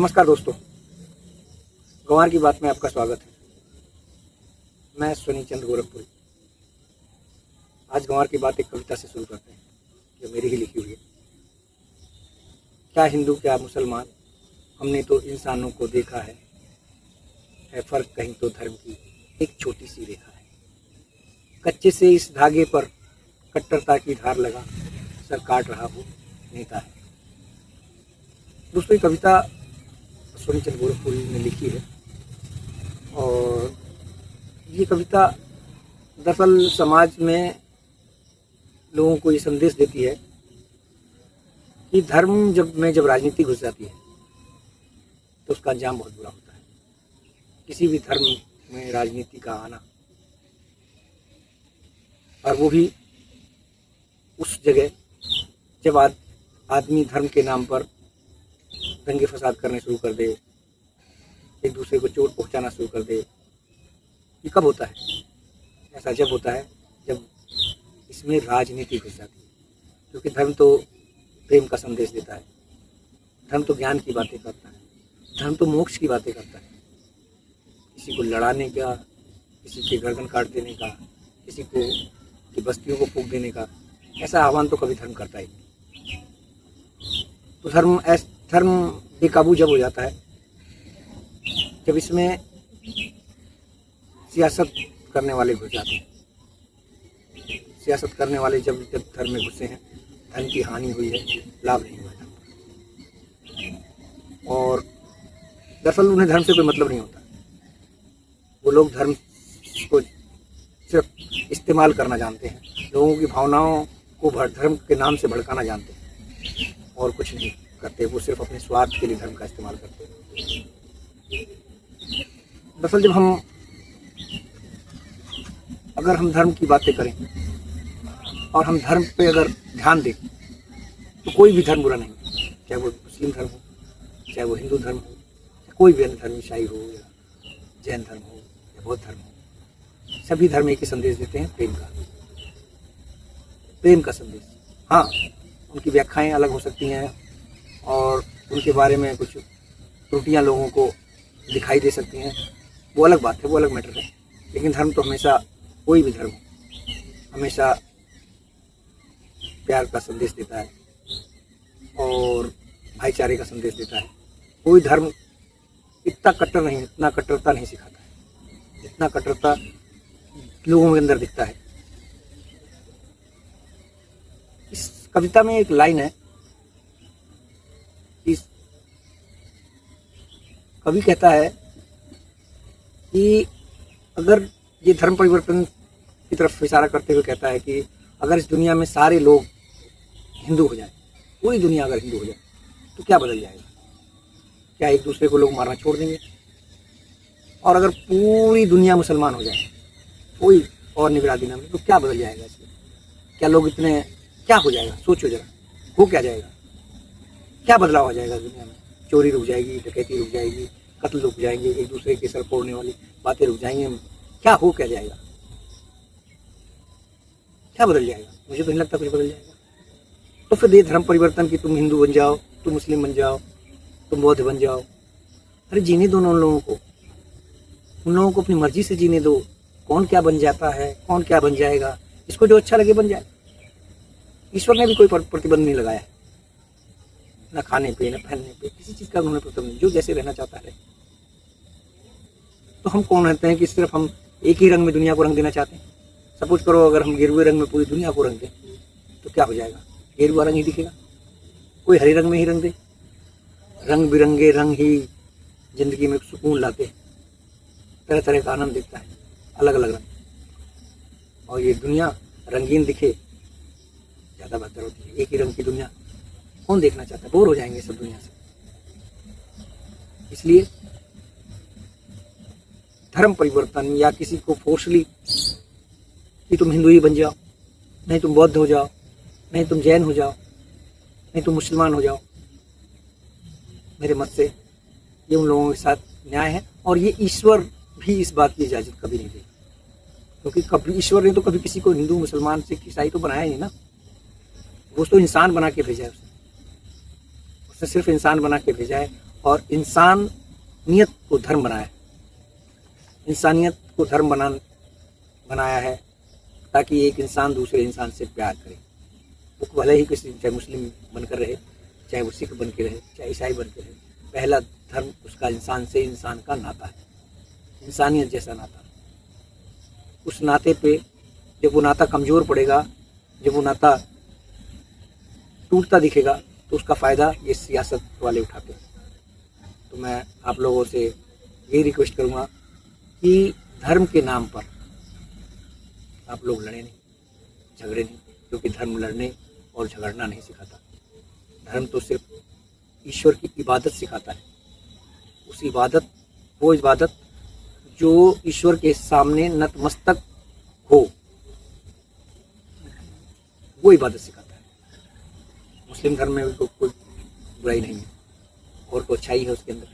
नमस्कार दोस्तों, गंवार की बात में आपका स्वागत है। मैं स्वनी चंद गोरखपुरी। आज गंवार की बात एक कविता से शुरू करते हैं जो मेरी ही लिखी हुई है। क्या हिंदू क्या मुसलमान, हमने तो इंसानों को देखा है फर्क कहीं तो धर्म की एक छोटी सी रेखा है। कच्चे से इस धागे पर कट्टरता की धार लगा, सर काट रहा वो नेता है। दोस्तों, ये कविता स्वनी चंद गोरखपुरी ने लिखी है और ये कविता दरअसल समाज में लोगों को ये संदेश देती है कि धर्म जब राजनीति घुस जाती है तो उसका अंजाम बहुत बुरा होता है। किसी भी धर्म में राजनीति का आना, और वो भी उस जगह जब आदमी धर्म के नाम पर दंगे फसाद करने शुरू कर दे, एक दूसरे को चोट पहुंचाना शुरू कर दे। ये कब होता है? ऐसा जब होता है जब इसमें राजनीति घुस जाती है। क्योंकि धर्म तो प्रेम का संदेश देता है, धर्म तो ज्ञान की बातें करता है, धर्म तो मोक्ष की बातें करता है। किसी को लड़ाने का, किसी के गर्दन काट देने का, किसी को की बस्तियों को फूंक देने का ऐसा आह्वान तो कभी धर्म करता ही नहीं। तो धर्म बेकाबू जब हो जाता है, जब इसमें सियासत करने वाले घुस जाते हैं। सियासत करने वाले जब धर्म में घुसे हैं, धर्म की हानि हुई है, लाभ नहीं हुआ है। और दरअसल उन्हें धर्म से कोई मतलब नहीं होता। वो लोग धर्म को सिर्फ इस्तेमाल करना जानते हैं, लोगों की भावनाओं को धर्म के नाम से भड़काना जानते हैं और कुछ नहीं करते। वो सिर्फ अपने स्वार्थ के लिए धर्म का इस्तेमाल करते हैं। दरअसल अगर हम धर्म की बातें करें और हम धर्म पे अगर ध्यान दें तो कोई भी धर्म बुरा नहीं है। चाहे वो मुस्लिम धर्म हो, चाहे वो हिंदू धर्म हो, कोई भी अन्य धर्म, ईसाई हो या जैन धर्म हो या बौद्ध धर्म हो, सभी धर्म एक ही संदेश देते हैं, प्रेम का संदेश। हाँ, उनकी व्याख्याएं अलग हो सकती हैं और उनके बारे में कुछ त्रुटियां लोगों को दिखाई दे सकती हैं, वो अलग बात है, वो अलग मैटर है। लेकिन धर्म तो हमेशा, कोई भी धर्म हमेशा प्यार का संदेश देता है और भाईचारे का संदेश देता है। कोई धर्म इतना कट्टरता नहीं सिखाता है जितना कट्टरता लोगों के अंदर दिखता है। इस कविता में एक लाइन है, इस कवि कहता है कि अगर ये धर्म परिवर्तन की तरफ इशारा करते हुए कहता है कि अगर इस दुनिया में सारे लोग हिंदू हो जाए, पूरी दुनिया अगर हिंदू हो जाए तो क्या बदल जाएगा? क्या एक दूसरे को लोग मारना छोड़ देंगे? और अगर पूरी दुनिया मुसलमान हो जाए, कोई और निगरानी ना मिले, तो क्या बदल जाएगा इसमें? क्या लोग इतने, क्या हो जाएगा? सोचो जरा, हो क्या जाएगा? क्या बदलाव हो जाएगा दुनिया में? चोरी रुक जाएगी, डकैती रुक जाएगी, कत्ल रुक जाएंगे, एक दूसरे के सर फोड़ने वाली बातें रुक जाएंगी। क्या हो क्या जाएगा? क्या बदल जाएगा? मुझे तो नहीं लगता कुछ बदल जाएगा। तो फिर ये धर्म परिवर्तन की, तुम हिंदू बन जाओ, तुम मुस्लिम बन जाओ, तुम बौद्ध बन जाओ। अरे जीने दो उन लोगों को, उन लोगों को अपनी मर्जी से जीने दो। कौन क्या बन जाता है, कौन क्या बन जाएगा, इसको जो अच्छा लगे बन जाए। ईश्वर ने भी कोई प्रतिबंध नहीं लगाया है, न खाने पे, न पहनने पे, किसी चीज का उन्होंने प्रतिबंध नहीं। जो जैसे रहना चाहता है। तो हम कौन रहते हैं कि सिर्फ हम एक ही रंग में दुनिया को रंग देना चाहते हैं? सपोज करो अगर हम गेरुए रंग में पूरी दुनिया को रंग दें तो क्या हो जाएगा? गेरुआ रंग ही दिखेगा। कोई हरे रंग में ही रंग दे। रंग बिरंगे रंग ही जिंदगी में सुकून लाते हैं, तरह तरह का आनंद देता है, अलग अलग रंग। और ये दुनिया रंगीन दिखे ज्यादा बेहतर होती है। एक ही रंग की दुनिया कौन देखना चाहता है? बोर हो जाएंगे सब दुनिया से। इसलिए धर्म परिवर्तन या किसी को फोर्सली कि तुम हिंदू ही बन जाओ, नहीं तुम बौद्ध हो जाओ, नहीं तुम जैन हो जाओ, नहीं तुम मुसलमान हो जाओ, मेरे मत से ये उन लोगों के साथ न्याय है। और ये ईश्वर भी इस बात की इजाजत कभी नहीं देगा, क्योंकि कभी ईश्वर ने तो कभी किसी को हिंदू, मुसलमान, सिख, ईसाई तो बनाया ही नहीं ना। वो तो इंसान बना के भेजा है उसने सिर्फ इंसान बना के भेजा है। और इंसानियत को धर्म बनाया। इंसानियत को धर्म बनाया है ताकि एक इंसान दूसरे इंसान से प्यार करे। वो भले ही किसी, चाहे मुस्लिम बनकर रहे, चाहे वो सिख बन के रहे, चाहे ईसाई बन के रहे, पहला धर्म उसका इंसान से इंसान का नाता है, इंसानियत जैसा नाता। उस नाते पे जब वो नाता कमज़ोर पड़ेगा, जब वो नाता टूटता दिखेगा, तो उसका फ़ायदा ये सियासत वाले उठाते हैं। तो मैं आप लोगों से यही रिक्वेस्ट करूँगा कि धर्म के नाम पर आप लोग लड़े नहीं, झगड़े नहीं, क्योंकि धर्म लड़ने और झगड़ना नहीं सिखाता। धर्म तो सिर्फ ईश्वर की इबादत सिखाता है। उस इबादत, वो इबादत जो ईश्वर के सामने नतमस्तक हो, वो इबादत सिखाता है। मुस्लिम धर्म में भी कोई बुराई नहीं है और कोई अच्छाई है उसके अंदर।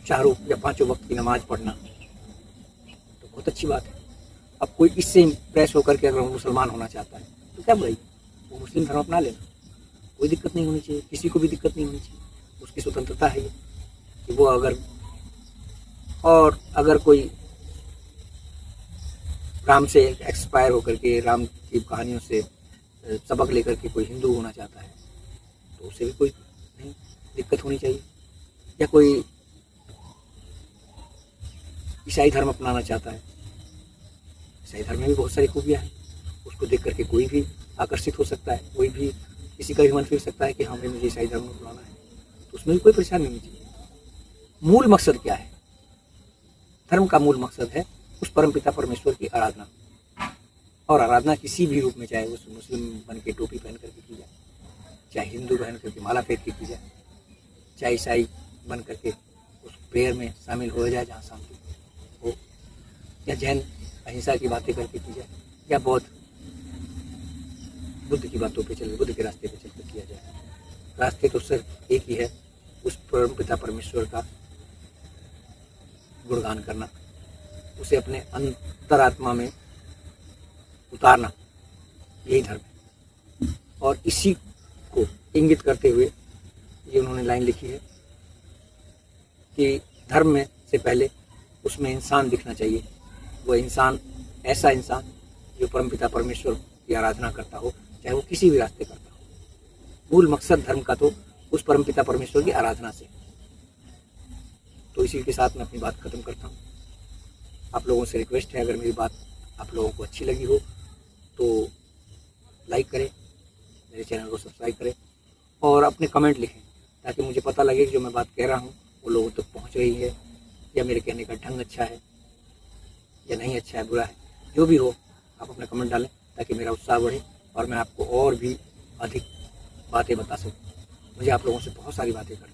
4 या 5 वक्त की नमाज पढ़ना तो बहुत अच्छी बात है। अब कोई इससे इम्प्रेस होकर के अगर वो मुसलमान होना चाहता है तो क्या बुराई, वो मुस्लिम धर्म अपना लेना, कोई दिक्कत नहीं होनी चाहिए, किसी को भी दिक्कत नहीं होनी चाहिए। उसकी स्वतंत्रता है ये कि वो अगर कोई राम से एक्सपायर होकर के, राम की कहानियों से सबक लेकर के कोई हिंदू होना चाहता है तो उसे भी कोई नहीं दिक्कत होनी चाहिए। या कोई ईसाई धर्म अपनाना चाहता है, ईसाई धर्म में भी बहुत सारी खूबियाँ हैं, उसको देख करके कोई भी आकर्षित हो सकता है, कोई भी किसी का भी मन फिर सकता है कि हाँ भाई मुझे ईसाई धर्म अपनाना है, तो उसमें भी कोई परेशानी नहीं चाहिए। मूल मकसद क्या है? धर्म का मूल मकसद है उस परमपिता परमेश्वर की आराधना, और आराधना किसी भी रूप में, चाहे उस मुस्लिम बन के टोपी पहन करके की जाए, चाहे हिंदू बहन करके माला फेंक के की जाए, चाहे ईसाई बन करके उस प्रेयर में शामिल हो जाए जहाँ शांति हो, या जैन अहिंसा की बातें करके की जाए, या बौद्ध बुद्ध की बातों पे चल, बुद्ध के रास्ते पे चलकर किया जाए। रास्ते तो सिर्फ एक ही है, उस परमपिता परमेश्वर का गुणगान करना, उसे अपने अंतरात्मा में उतारना, यही धर्म है। और इसी को इंगित करते हुए ये उन्होंने लाइन लिखी है कि धर्म में से पहले उसमें इंसान दिखना चाहिए। वह इंसान, ऐसा इंसान जो परमपिता परमेश्वर की आराधना करता हो, चाहे वो किसी भी रास्ते करता हो। मूल मकसद धर्म का तो उस परमपिता परमेश्वर की आराधना से। तो इसी के साथ मैं अपनी बात खत्म करता हूँ। आप लोगों से रिक्वेस्ट है, अगर मेरी बात आप लोगों को अच्छी लगी हो तो लाइक करें, मेरे चैनल को सब्सक्राइब करें और अपने कमेंट लिखें, ताकि मुझे पता लगे कि जो मैं बात कह रहा हूँ वो लोगों तक पहुँच रही है, या मेरे कहने का ढंग अच्छा है या नहीं अच्छा है, बुरा है, जो भी हो आप अपने कमेंट डालें, ताकि मेरा उत्साह बढ़े और मैं आपको और भी अधिक बातें बता सकूँ। मुझे आप लोगों से बहुत सारी बातें करनी